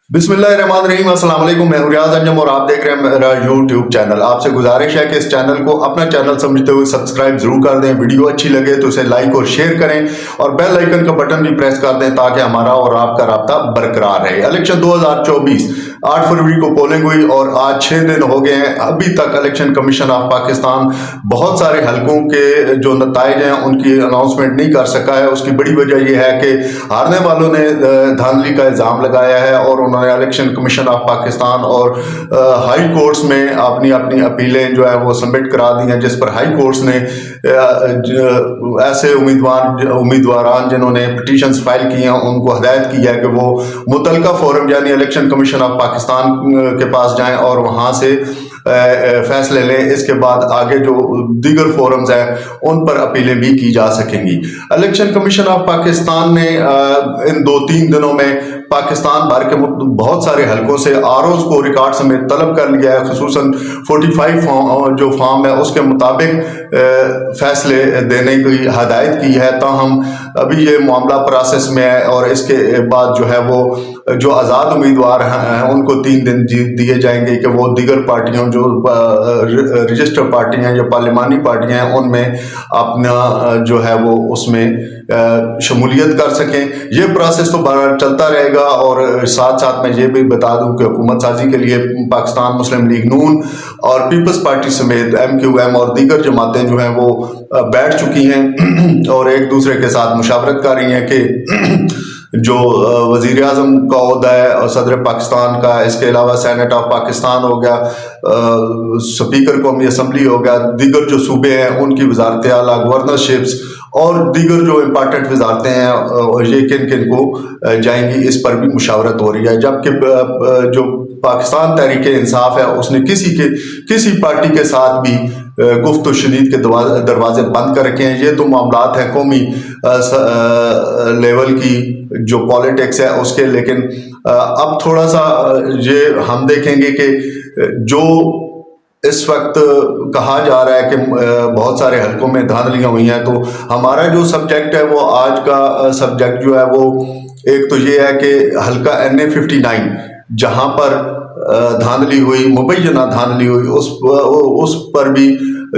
बिस्मिल्लाहिर्रहमानिर्रहीम। अस्सलाम वालेकुम। मैं हूं रियाज अंजम और आप देख रहे हैं मेरा यूट्यूब चैनल। आपसे गुजारिश है कि इस चैनल को अपना चैनल समझते हुए सब्सक्राइब जरूर कर दें। वीडियो अच्छी लगे तो इसे लाइक और शेयर करें और बेल आइकन का बटन भी प्रेस कर दें ताकि हमारा और आपका राब्ता बरकरार रहे। इलेक्शन 2024 8 फरवरी को पोलिंग हुई और आज 6 दिन हो गए हैं। अभी तक इलेक्शन कमीशन ऑफ पाकिस्तान बहुत सारे हलकों के जो नताइज हैं उनकी अनाउंसमेंट नहीं कर सका है। उसकी बड़ी वजह यह है कि हारने वालों ने धांधली का इल्ज़ाम लगाया है और उन्होंने इलेक्शन कमीशन ऑफ पाकिस्तान और हाई कोर्ट्स में अपनी अपनी अपीलें जो है वो सबमिट करा दी हैं, जिस पर हाई कोर्ट्स ने ऐसे उम्मीदवार जिन्होंने पिटीशंस फाइल की हैं उनको हदायत की है कि वो मुतलका फोरम यानी इलेक्शन कमीशन ऑफ पाकिस्तान के पास जाएं और वहाँ से फैसले लें। इसके बाद आगे जो दीगर फोरम्स हैं उन पर अपीलें भी की जा सकेंगी। इलेक्शन कमीशन ऑफ पाकिस्तान ने इन 2-3 दिनों में पाकिस्तान भर के बहुत सारे हलकों से आरओज को रिकॉर्ड समेत तलब कर लिया है। खुसूसन 45 जो फॉर्म है उसके मुताबिक फैसले देने की हदायत की है। ताहम अभी ये मामला प्रोसेस में है और इसके बाद जो है वो जो आज़ाद उम्मीदवार हैं उनको 3 दिन दिए जाएंगे कि वो दीगर पार्टियों जो रजिस्टर पार्टियां या पार्लिमानी पार्टियां हैं उनमें अपना जो है वो उसमें शमूलियत कर सकें। ये प्रोसेस तो बहरहाल चलता रहेगा और साथ साथ मैं ये भी बता दूं कि हुकूमत साजी के लिए पाकिस्तान मुस्लिम लीग नून और पीपल्स पार्टी समेत MQM और दीगर जमातें जो हैं वो बैठ चुकी हैं और एक दूसरे के साथ मुशावरत कर रही हैं कि जो वज़ीर आज़म का ओहदा है और सदर पाकिस्तान का, इसके अलावा सेनेट ऑफ पाकिस्तान हो गया, स्पीकर कौमी असम्बली हो गया, दीगर जो सूबे हैं उनकी वजारत आला, गवर्नरशिप्स और दीगर जो इम्पॉर्टेंट वजारतें हैं ये किन किन को जाएंगी, इस पर भी मुशावरत हो रही है। जबकि जो पाकिस्तान तहरीक इंसाफ है उसने किसी पार्टी के साथ भी गुफ्त शदीद के दरवाजे बंद कर रखे हैं। ये तो मामलात हैं कौमी लेवल की जो पॉलिटिक्स है उसके, लेकिन अब थोड़ा सा ये हम देखेंगे कि जो इस वक्त कहा जा रहा है कि बहुत सारे हलकों में धांधलियां हुई हैं, तो हमारा जो सब्जेक्ट है वो आज का सब्जेक्ट जो है वो एक तो ये है कि हल्का NA 59 जहां पर धांधली हुई, मुबैना धांधली हुई, उस पर भी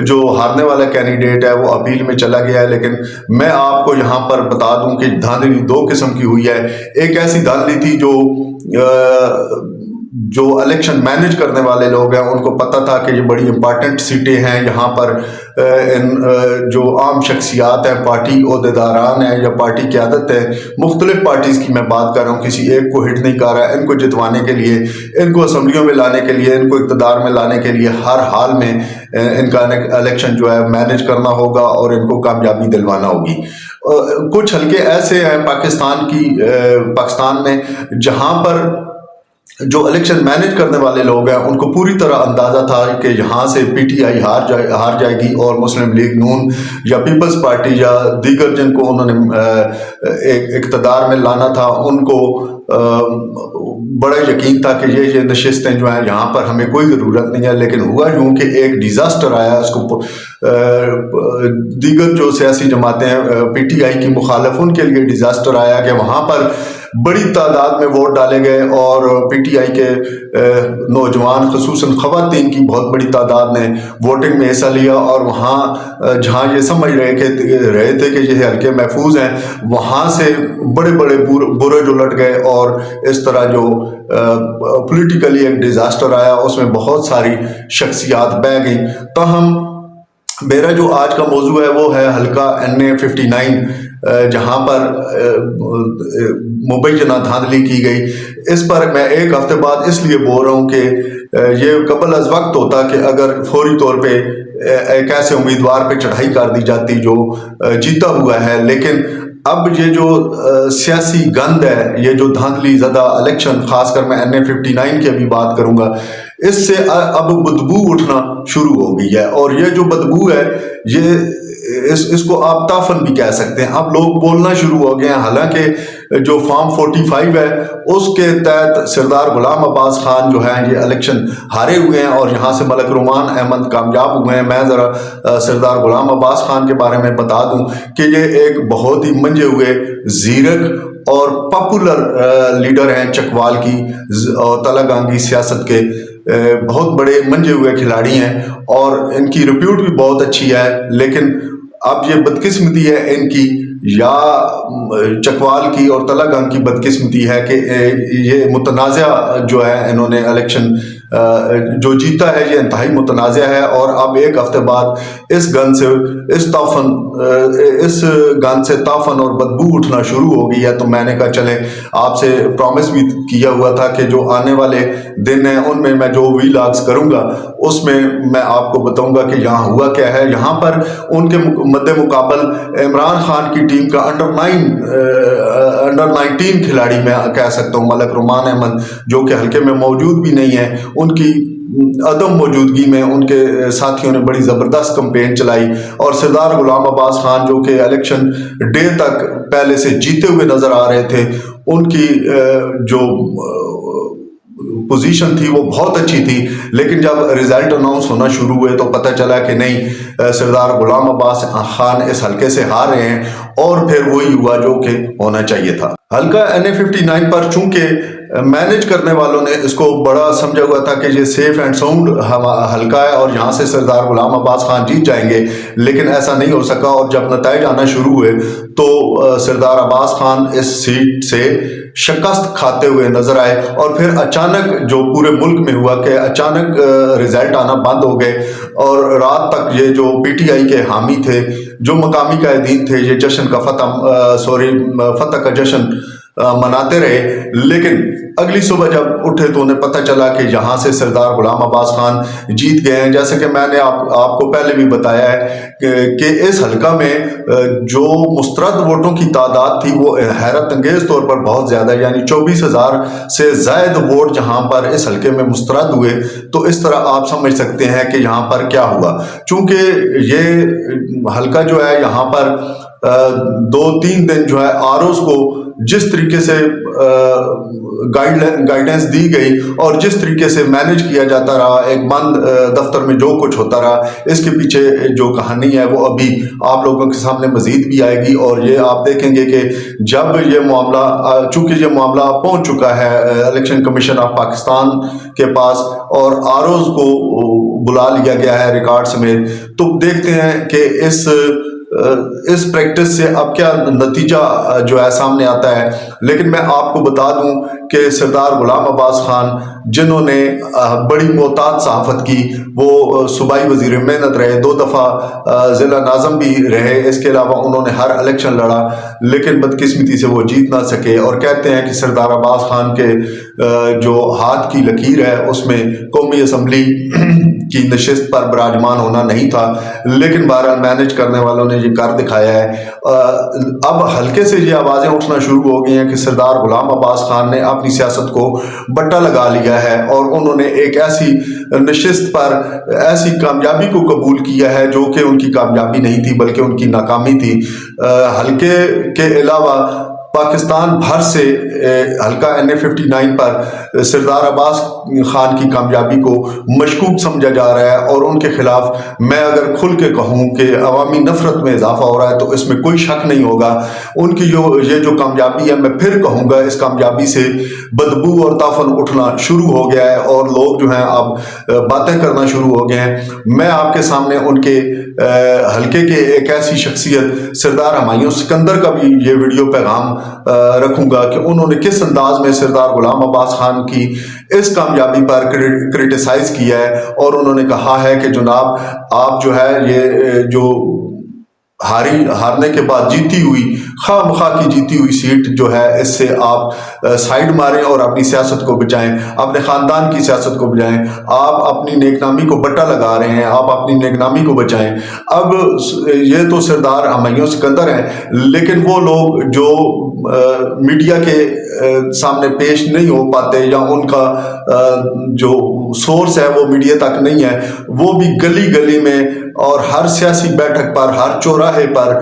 जो हारने वाला कैंडिडेट है वो अपील में चला गया है। लेकिन मैं आपको यहाँ पर बता दूं कि धांधली 2 किस्म की हुई है। एक ऐसी धांधली थी जो इलेक्शन मैनेज करने वाले लोग हैं उनको पता था कि ये बड़ी इंपॉर्टेंट सीटें हैं, यहाँ पर जो आम शख्सियात हैं, पार्टी ओहदेदारान हैं या पार्टी क़यादत है, मुख्तलिफ पार्टीज़ की मैं बात कर रहा हूँ, किसी एक को हिट नहीं कर रहा है। इनको जितवाने के लिए, इनको असम्बलियों में लाने के लिए, इनको इक़्तिदार में लाने के लिए हर हाल में इनका इलेक्शन जो है मैनेज करना होगा और इनको कामयाबी दिलवाना होगी। कुछ हल्के ऐसे हैं पाकिस्तान में जहाँ पर जो इलेक्शन मैनेज करने वाले लोग हैं उनको पूरी तरह अंदाज़ा था कि यहाँ से PTI हार जाएगी और मुस्लिम लीग नून या पीपल्स पार्टी या दीगर जिनको उन्होंने एक इक़्तिदार में लाना था उनको बड़ा यकीन था कि ये नशिस्तें जो हैं यहाँ पर हमें कोई ज़रूरत नहीं है। लेकिन हुआ यूँ कि एक डिज़ास्टर आया, उसको दीगर जो सियासी जमातें हैं PTI की मुखालफ, उनके लिए डिज़ास्टर आया कि वहाँ पर बड़ी तादाद में वोट डाले गए और PTI के नौजवान खुसूसन ख़वातीन की बहुत बड़ी तादाद ने वोटिंग में हिस्सा लिया और वहाँ जहाँ ये समझ रहे थे कि ये हल्के महफूज हैं, वहाँ से बड़े बड़े बुरज उलट गए और इस तरह जो पॉलिटिकली एक डिज़ास्टर आया उसमें बहुत सारी शख्सियात बह गई। ताहम मेरा जो आज का मौजू है वो है हल्का NA 59 जहाँ पर मुबैना धांधली की गई। इस पर मैं एक हफ्ते बाद इसलिए बोल रहा हूँ कि ये कबल अज़ वक्त होता कि अगर फौरी तौर पे एक ऐसे उम्मीदवार पे चढ़ाई कर दी जाती जो जीता हुआ है। लेकिन अब ये जो सियासी गंद है, ये जो धांधली ज़्यादा इलेक्शन, खासकर मैं NA 59 की अभी बात करूँगा, इससे अब बदबू उठना शुरू हो गई है। और ये जो बदबू है ये इसको आप ताफन भी कह सकते हैं। अब लोग बोलना शुरू हो गए हैं। हालांकि जो फॉर्म 45 है उसके तहत सरदार गुलाम अब्बास खान जो है ये इलेक्शन हारे हुए हैं और यहाँ से मलक रुमान अहमद कामयाब हुए हैं। मैं ज़रा सरदार गुलाम अब्बास खान के बारे में बता दूं कि ये एक बहुत ही मंजे हुए, जीरक اور پاپولر لیڈر ہیں چکوال کی اور تلنگانگی سیاست کے، بہت بڑے منجے ہوئے کھلاڑی ہیں اور ان کی ریپیوٹ بھی بہت اچھی ہے. لیکن اب یہ بدقسمتی ہے ان کی، یا چکوال کی اور تلنگانگ کی بدقسمتی ہے کہ یہ متنازع جو ہے انہوں نے الیکشن جو جیتا ہے یہ انتہائی متنازع ہے. اور اب ایک ہفتے بعد اس گن سے تافن اور بدبو اٹھنا شروع ہو گئی ہے. تو میں نے کہا چلے آپ سے پرومس بھی کیا ہوا تھا کہ جو آنے والے دن ہیں ان میں میں جو ویلاگز کروں گا اس میں میں آپ کو بتاؤں گا کہ یہاں ہوا کیا ہے. یہاں پر ان کے مد مقابل عمران خان کی ٹیم کا انڈر 19 کھلاڑی میں کہہ سکتا ہوں، ملک رومان احمد، جو کہ حلقے میں موجود بھی نہیں ہے، ان کی عدم موجودگی میں ان کے ساتھیوں نے بڑی زبردست کمپین چلائی. اور سردار غلام عباس خان جو کہ الیکشن ڈے تک پہلے سے جیتے ہوئے نظر آ رہے تھے، ان کی جو پوزیشن تھی وہ بہت اچھی تھی. لیکن جب ریزلٹ اناؤنس ہونا شروع ہوئے تو پتہ چلا کہ نہیں، سردار غلام عباس خان اس حلقے سے ہار رہے ہیں. اور پھر وہی ہوا جو کہ ہونا چاہیے تھا. حلقہ NA-59 پر چونکہ مینج کرنے والوں نے اس کو بڑا سمجھا ہوا تھا کہ یہ سیف اینڈ ساؤنڈ حلقہ ہے اور یہاں سے سردار غلام عباس خان جیت جائیں گے، لیکن ایسا نہیں ہو سکا. اور جب نتائج آنا شروع ہوئے تو سردار عباس خان اس سیٹ سے شکست کھاتے ہوئے نظر آئے. اور پھر اچانک جو پورے ملک میں ہوا کہ اچانک رزلٹ آنا بند ہو گئے اور رات تک یہ جو PTI کے حامی تھے، جو مقامی قائدین تھے، یہ جشن کا فتح کا جشن مناتے رہے. لیکن اگلی صبح جب اٹھے تو انہیں پتہ چلا کہ یہاں سے سردار غلام عباس خان جیت گئے ہیں. جیسے کہ میں نے آپ کو پہلے بھی بتایا ہے کہ اس حلقہ میں جو مسترد ووٹوں کی تعداد تھی وہ حیرت انگیز طور پر بہت زیادہ، یعنی 24,000 سے زائد ووٹ جہاں پر اس حلقے میں مسترد ہوئے. تو اس طرح آپ سمجھ سکتے ہیں کہ یہاں پر کیا ہوا. چونکہ یہ حلقہ جو ہے یہاں پر 2-3 دن جو ہے آروز کو جس طریقے سے گائیڈنس دی گئی اور جس طریقے سے مینج کیا جاتا رہا، ایک بند دفتر میں جو کچھ ہوتا رہا، اس کے پیچھے جو کہانی ہے وہ ابھی آپ لوگوں کے سامنے مزید بھی آئے گی. اور یہ آپ دیکھیں گے کہ جب یہ معاملہ، چونکہ یہ معاملہ پہنچ چکا ہے الیکشن کمیشن آف پاکستان کے پاس اور آروز کو بلا لیا گیا ہے ریکارڈ سمیت، تو دیکھتے ہیں کہ اس پریکٹس سے اب کیا نتیجہ جو ہے سامنے آتا ہے. لیکن میں آپ کو بتا دوں کہ سردار غلام عباس خان جنہوں نے بڑی محتاط صحافت کی، وہ صوبائی وزیر محنت رہے، 2 دفعہ ضلع ناظم بھی رہے، اس کے علاوہ انہوں نے ہر الیکشن لڑا، لیکن بدقسمتی سے وہ جیت نہ سکے. اور کہتے ہیں کہ سردار عباس خان کے جو ہاتھ کی لکیر ہے اس میں قومی اسمبلی کی نشست پر براجمان ہونا نہیں تھا. لیکن بہرحال مینج کرنے والوں نے یہ کر دکھایا ہے. اب حلقے سے یہ آوازیں اٹھنا شروع ہو گئی ہیں کہ سردار غلام عباس خان نے اپنی سیاست کو بٹا لگا لیا ہے اور انہوں نے ایک ایسی نشست پر ایسی کامیابی کو قبول کیا ہے جو کہ ان کی کامیابی نہیں تھی بلکہ ان کی ناکامی تھی. حلقے کے علاوہ پاکستان بھر سے حلقہ NA-59 پر سردار عباس خان کی کامیابی کو مشکوک سمجھا جا رہا ہے. اور ان کے خلاف میں اگر کھل کے کہوں کہ عوامی نفرت میں اضافہ ہو رہا ہے تو اس میں کوئی شک نہیں ہوگا. ان کی یہ جو کامیابی ہے، میں پھر کہوں گا، اس کامیابی سے بدبو اور تافن اٹھنا شروع ہو گیا ہے اور لوگ جو ہیں اب باتیں کرنا شروع ہو گئے ہیں. میں آپ کے سامنے ان کے حلقے کے ایک ایسی شخصیت سردار ہمایوں سکندر کا بھی یہ ویڈیو پیغام رکھوں گا کہ انہوں نے کس انداز میں سردار غلام عباس خان کی اس کامیابی پر کرٹیسائز کیا ہے. اور انہوں نے کہا ہے کہ جناب آپ جو ہے یہ جو ہارنے کے بعد جیتی ہوئی خواہ مخواہ کی جیتی ہوئی سیٹ جو ہے اس سے آپ سائیڈ ماریں اور اپنی سیاست کو بچائیں، اپنے خاندان کی سیاست کو بچائیں. آپ اپنی نیک نامی کو بٹا لگا رہے ہیں، آپ اپنی نیک نامی کو بچائیں. اب یہ تو سردار ہمایوں سکندر ہیں، لیکن وہ لوگ جو میڈیا کے سامنے پیش نہیں ہو پاتے یا ان کا جو سورس ہے وہ میڈیا تک نہیں ہے، وہ بھی گلی گلی میں اور ہر سیاسی بیٹھک پر، ہر چوراہے پر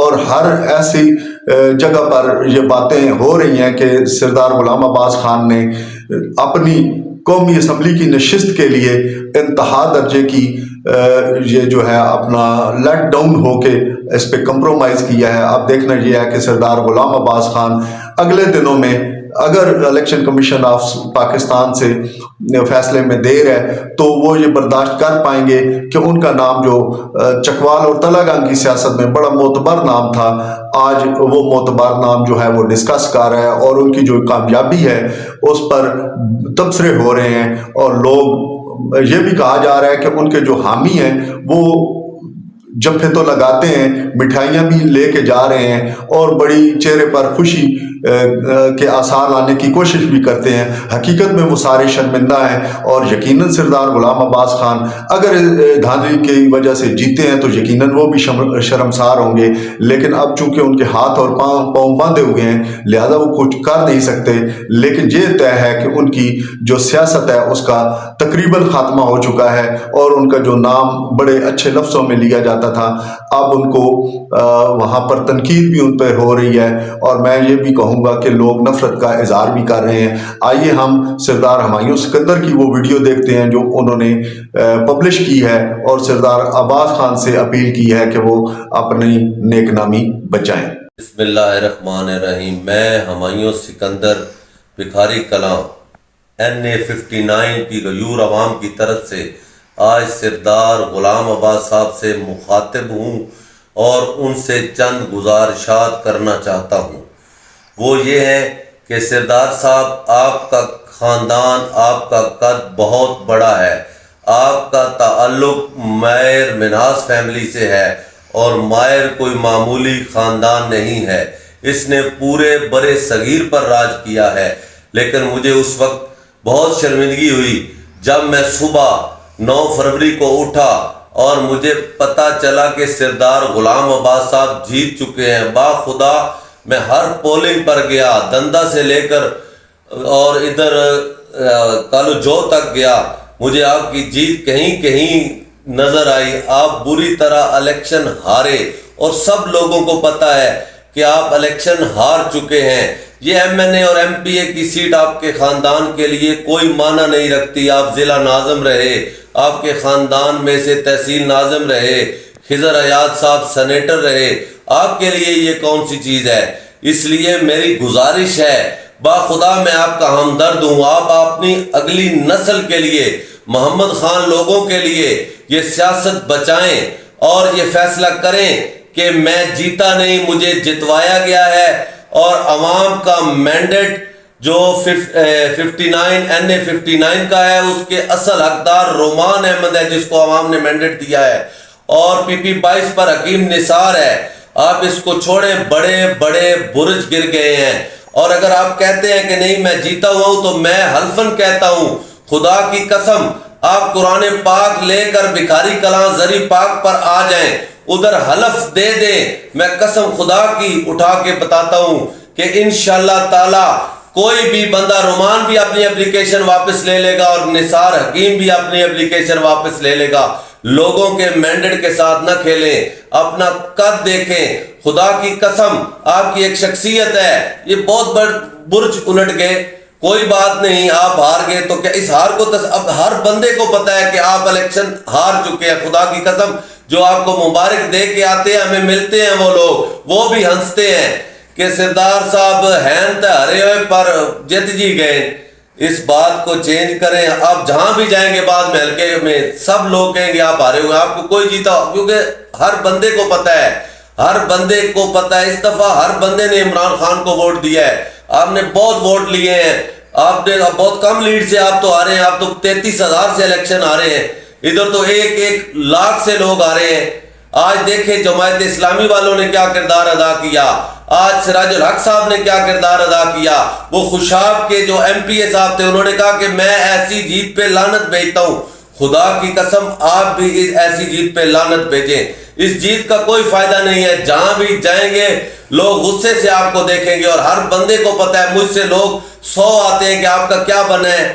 اور ہر ایسی جگہ پر یہ باتیں ہو رہی ہیں کہ سردار غلام عباس خان نے اپنی قومی اسمبلی کی نشست کے لیے انتہا درجے کی یہ جو ہے اپنا لیٹ ڈاؤن ہو کے اس پہ کمپرومائز کیا ہے. اب دیکھنا یہ ہے کہ سردار غلام عباس خان اگلے دنوں میں اگر الیکشن کمیشن آف پاکستان سے فیصلے میں دیر ہے تو وہ یہ برداشت کر پائیں گے کہ ان کا نام جو چکوال اور تلاگان کی سیاست میں بڑا معتبر نام تھا، آج وہ معتبر نام جو ہے وہ ڈسکس کر رہا ہے، اور ان کی جو کامیابی ہے اس پر تبصرے ہو رہے ہیں، اور لوگ یہ بھی کہا جا رہا ہے کہ ان کے جو حامی ہیں وہ جبھے تو لگاتے ہیں، مٹھائیاں بھی لے کے جا رہے ہیں، اور بڑی چہرے پر خوشی کے آثار لانے کی کوشش بھی کرتے ہیں۔ حقیقت میں وہ سارے شرمندہ ہیں، اور یقیناً سردار غلام عباس خان اگر دھاندلی کی وجہ سے جیتے ہیں تو یقیناً وہ بھی شرمسار ہوں گے، لیکن اب چونکہ ان کے ہاتھ اور پاؤں باندھے ہوئے ہیں لہذا وہ کچھ کر نہیں سکتے۔ لیکن یہ طے ہے کہ ان کی جو سیاست ہے اس کا تقریباً خاتمہ ہو چکا ہے، اور ان کا جو نام بڑے اچھے لفظوں میں لیا جاتا تھا اب ان کو وہاں پر تنقید بھی ان پہ ہو رہی ہے، اور میں یہ بھی کہوں گا کہ لوگ نفرت کا اظہار بھی کر رہے ہیں۔ آئیے ہم سردار ہمایوں سکندر کی وہ ویڈیو دیکھتے ہیں جو انہوں نے پبلش کی ہے، اور سردار عباس خان سے اپیل کی ہے کہ وہ اپنی نیک نامی بچائیں۔ بسم اللہ الرحمن الرحیم۔ میں ہمایوں سکندر بکھاری کلاں NA59 کی غیور عوام کی طرف سے آج سردار غلام عباس صاحب سے مخاطب ہوں اور ان سے چند گزارشات کرنا چاہتا ہوں۔ وہ یہ ہے کہ سردار صاحب، آپ کا خاندان، آپ کا قد بہت بڑا ہے، آپ کا تعلق ماہر منہاس فیملی سے ہے، اور ماہر کوئی معمولی خاندان نہیں ہے، اس نے پورے برے صغیر پر راج کیا ہے۔ لیکن مجھے اس وقت بہت شرمندگی ہوئی جب میں صبح 9 فروری کو اٹھا اور مجھے پتہ چلا کہ سردار غلام عباس صاحب جیت چکے ہیں۔ باخدا میں ہر پولنگ پر گیا، دندہ سے لے کر اور ادھر کالو جو تک گیا، مجھے آپ کی جیت کہیں کہیں نظر آئی۔ آپ بری طرح الیکشن ہارے، اور سب لوگوں کو پتہ ہے کہ آپ الیکشن ہار چکے ہیں۔ یہ MNA اور MPA کی سیٹ آپ کے خاندان کے لیے کوئی معنی نہیں رکھتی۔ آپ ضلع ناظم رہے، آپ کے خاندان میں سے تحصیل ناظم رہے، خضر ایاز صاحب سینیٹر رہے، آپ کے لیے یہ کون سی چیز ہے؟ اس لیے میری گزارش ہے، باخدا میں آپ کا ہمدرد ہوں، آپ اپنی اگلی نسل کے لیے، محمد خان لوگوں کے لیے یہ سیاست بچائیں، اور یہ فیصلہ کریں کہ میں جیتا نہیں، مجھے جتوایا گیا ہے، اور عوام کا مینڈیٹ جو 59 NA59 کا ہے اس کے اصل حقدار رومان احمد ہے، جس کو عوام نے مینڈیٹ دیا ہے، اور PP22 پر حکیم نثار ہے۔ آپ اس کو چھوڑیں، بڑے بڑے برج گر گئے ہیں۔ اور اگر آپ کہتے ہیں کہ نہیں میں جیتا ہوا ہوں تو میں حلفاً کہتا ہوں، خدا کی قسم، آپ قرآن پاک لے کر بکھاری کلاں زری پاک پر آ جائیں، ادھر حلف دے دیں، میں قسم خدا کی اٹھا کے بتاتا ہوں کہ انشاءاللہ تعالی کوئی بھی بندہ، رومان بھی اپنی اپلیکیشن واپس لے لے گا، اور نثار حکیم بھی اپنی اپلیکیشن واپس لے لے گا۔ لوگوں کے مینڈیٹ کے ساتھ نہ کھیلیں، اپنا قد دیکھیں۔ خدا کی قسم، آپ کی ایک شخصیت ہے، یہ بہت بڑے برج الٹ گئے، کوئی بات نہیں، آپ ہار گئے تو کیا اس ہار کو اب ہر بندے کو پتا ہے کہ آپ الیکشن ہار چکے ہیں۔ خدا کی قسم، جو آپ کو مبارک دے کے آتے ہیں، ہمیں ملتے ہیں وہ لوگ، وہ بھی ہنستے ہیں کہ سردار صاحب ہیں تو ہرے ہوئے پر جت جی گئے۔ اس بات کو چینج کریں۔ آپ جہاں بھی جائیں گے بعد میں حلقے میں سب لوگ کہیں گے آپ ہارے ہوئے، آپ کو کوئی جیتا، کیونکہ ہر بندے کو پتہ ہے، ہر بندے کو پتہ ہے۔ اس دفعہ ہر بندے نے عمران خان کو ووٹ دیا ہے، آپ نے بہت ووٹ لیے ہیں، آپ نے بہت کم لیڈ سے آپ تو آ رہے ہیں، آپ تو 33,000 سے الیکشن آ رہے ہیں، ادھر تو 1 لاکھ سے لوگ آ رہے ہیں۔ آج دیکھیں جماعت اسلامی والوں نے کیا کردار ادا کیا، آج سراج الحق صاحب نے کیا کردار ادا کیا۔ وہ خوشاب کے جو MPA صاحب تھے انہوں نے کہا کہ میں ایسی جیت پہ لعنت بھیجتا ہوں۔ خدا کی قسم آپ بھی اس ایسی جیت پہ لعنت بھیجیں، اس جیت کا کوئی فائدہ نہیں ہے۔ جہاں بھی جائیں گے لوگ غصے سے آپ کو دیکھیں گے، اور ہر بندے کو پتہ ہے، مجھ سے لوگ 100 آتے ہیں کہ آپ کا کیا بنا ہے،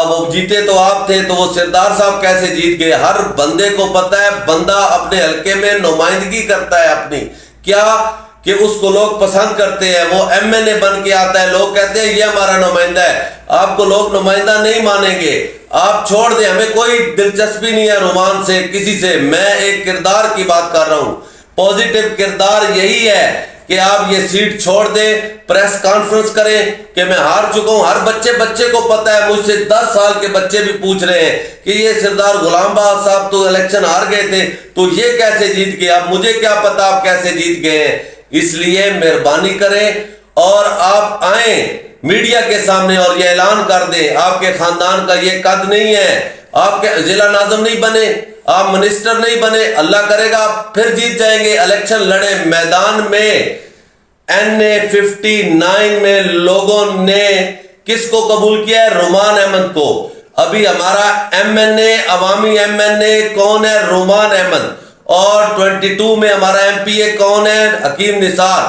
وہ جیتے تو آپ تھے تو وہ سردار صاحب کیسے جیت گئے۔ ہر بندے کو پتہ ہے، بندہ اپنے حلقے میں نمائندگی کرتا ہے اپنی، کیا کہ اس کو لوگ پسند کرتے ہیں، وہ MNA بن کے آتا ہے، لوگ کہتے ہیں یہ ہمارا نمائندہ ہے۔ آپ کو لوگ نمائندہ نہیں مانیں گے، آپ چھوڑ دیں، ہمیں کوئی دلچسپی نہیں ہے رومان سے، کسی سے۔ میں ایک کردار کی بات کر رہا ہوں، पॉजिटिव किरदार यही है कि आप ये सीट छोड़ दें, प्रेस कॉन्फ्रेंस करें कि मैं हार चुका हूं। हर बच्चे को पता है, मुझसे 10 साल के बच्चे भी पूछ रहे हैं कि ये सरदार गुलाम बाज साहब तो इलेक्शन हार गए थे, तो ये कैसे जीत गए? अब मुझे क्या पता आप कैसे जीत गए हैं। इसलिए मेहरबानी करें और आप आए मीडिया के सामने और ये ऐलान कर दें, आपके खानदान का ये कद नहीं है, आपके जिला नाज़िम नहीं बने, आप मिनिस्टर नहीं बने, अल्लाह करेगा आप फिर जीत जाएंगे। इलेक्शन लड़े मैदान में। NA-59 में लोगों ने किसको कबूल किया है? रुमान अहमद को। अभी हमारा MNA, अवामी MNA कौन है? रुमान अहमद। और 22 में हमारा MPA कौन है? हकीम निसार।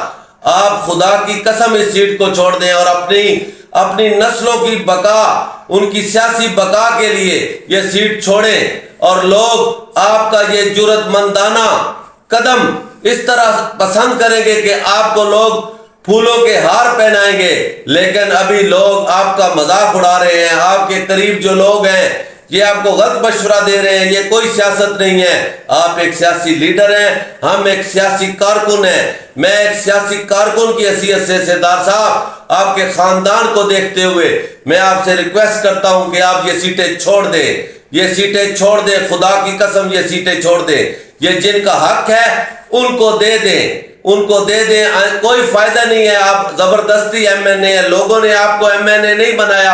आप खुदा की कसम इस सीट को छोड़ दें और अपनी नस्लों की बका, उनकी सियासी बका के लिए ये सीट छोड़ें और लोग आपका ये जुर्रतमंदाना कदम इस तरह पसंद करेंगे कि आपको लोग फूलों के हार पहनाएंगे। लेकिन अभी लोग आपका मजाक उड़ा रहे हैं, आपके करीब जो लोग हैं ये आपको गलत मशवरा दे रहे हैं। ये कोई सियासत नहीं है, आप एक सियासी लीडर हैं, हम एक सियासी कारकुन हैं। मैं एक सियासी कारकुन की हैसियत से सरदार साहब आपके खानदान को देखते हुए मैं आपसे रिक्वेस्ट करता हूं कि आप ये सीटें छोड़ दें, ये सीटें छोड़ दें, खुदा की कसम ये सीटें छोड़ दें। ये जिनका हक है उनको दे दें, उनको दे दें। कोई फायदा नहीं है, आप जबरदस्ती MNA है, लोगों ने आपको MNA नहीं बनाया।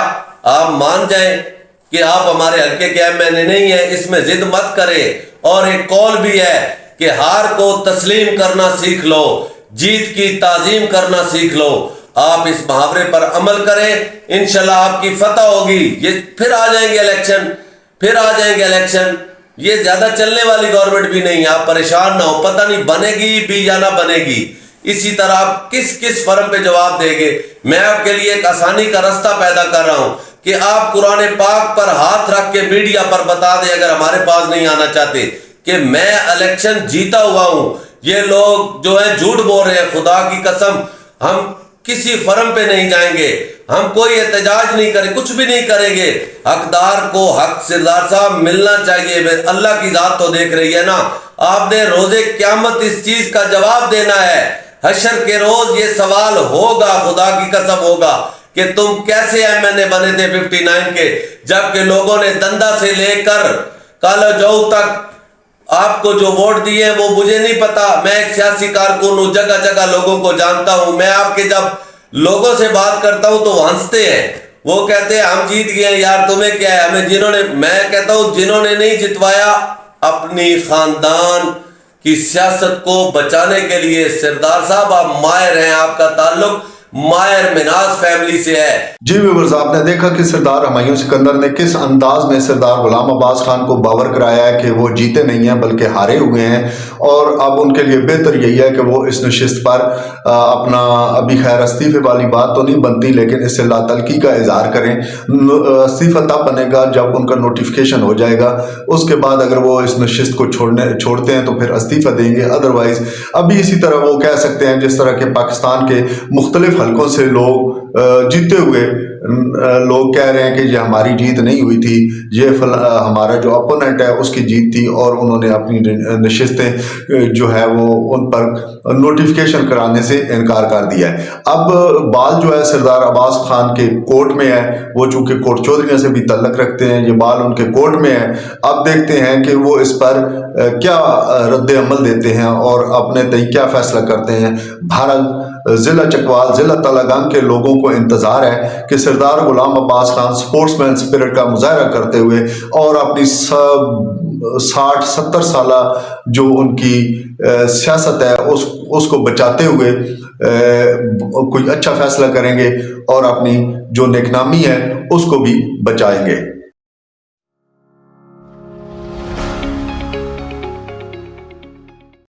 आप मान जाएं कि आप हमारे हल्के के MNA नहीं है, इसमें जिद मत करें। और एक कॉल भी है कि हार को तस्लीम करना सीख लो, जीत की ताजीम करना सीख लो। आप इस मुहावरे पर अमल करें, इंशाल्लाह आपकी फतह होगी। ये फिर आ जाएंगे इलेक्शन, फिर आ जाएंगे इलेक्शन। ये ज्यादा चलने वाली गवर्नमेंट भी नहीं है, आप परेशान ना हो। पता नहीं बनेगी भी या ना बनेगी। इसी तरह आप किस किस फर्म पे जवाब देंगे। मैं आपके लिए एक आसानी का रास्ता पैदा कर रहा हूं कि आप कुरान पाक पर हाथ रख के मीडिया पर बता दें, अगर हमारे पास नहीं आना चाहते, कि मैं इलेक्शन जीता हुआ हूं। ये लोग जो है झूठ बोल रहे हैं, खुदा की कसम हम किसी फर्म पे नहीं जाएंगे, हम कोई एहतजाज नहीं करें, कुछ भी नहीं करेंगे। हकदार को हक सरदार साहब मिलना चाहिए। अल्लाह की जात तो देख रही है ना, आपने रोजे क़यामत इस चीज का जवाब देना है। हशर के रोज ये सवाल होगा, खुदा की कसम होगा कि तुम कैसे MNA बने थे 59 के, जबकि लोगों ने दंदा से लेकर कालाजौ तक आपको जो वोट दिए वो मुझे नहीं पता। मैं एक सियासी कारकुन हूं, जगह जगह लोगों को जानता हूं। मैं आपके जब लोगों से बात करता हूं तो हंसते हैं, वो कहते हैं हम जीत गए यार, तुम्हें क्या है। मैं कहता हूं जिन्होंने नहीं जितवाया, अपनी खानदान की सियासत को बचाने के लिए सरदार साहब आप माहिर हैं, आपका ताल्लुक मायर मिनाज फैमिली से है। जी व्यूअर्स, आपने देखा कि सरदार हुमायूं सिकंदर ने किस अंदाज में सरदार गुलाम अब्बास खान को बावर कराया है कि वो जीते नहीं हैं बल्कि हारे हुए हैं। और अब उनके लिए बेहतर यही है कि वो इस नशिस्त पर अपना, अभी खैर इस्तीफे वाली बात तो नहीं बनती, लेकिन इससे लातल्की का इजहार करें। इस्तीफा तब बनेगा जब उनका नोटिफिकेशन हो जाएगा, उसके बाद अगर वो इस नशिस्त को छोड़ते हैं तो फिर इस्तीफा देंगे। अदरवाइज अभी इसी तरह वो कह सकते हैं जिस तरह के पाकिस्तान के मुख्तलिफ हल्कों से लोग जीते हुए लोग कह रहे हैं कि ये हमारी जीत नहीं हुई थी, ये हमारा जो अपोनेंट है उसकी जीत थी, और उन्होंने अपनी नशिस्तें जो है वो उन पर नोटिफिकेशन कराने से इनकार कर दिया है। अब बाल जो है सरदार अब्बास खान के कोर्ट में है, वो चूंकि कोर्ट चौधरी से भी तल्लक रखते हैं, ये बाल उनके कोर्ट में है। अब देखते हैं कि वो इस पर क्या रद्द अमल देते हैं और अपने तय क्या फैसला करते हैं। भारत ज़िला चकवाल, ज़िला तलागंग के लोगों को इंतज़ार है कि सरदार गुलाम अब्बास खान स्पोर्ट्समैन स्पिरिट का मुजाहरा करते हुए और अपनी 60-70 साला जो उनकी सियासत है उसको बचाते हुए कोई अच्छा फैसला करेंगे और अपनी जो नेकनामी है उसको भी बचाएंगे।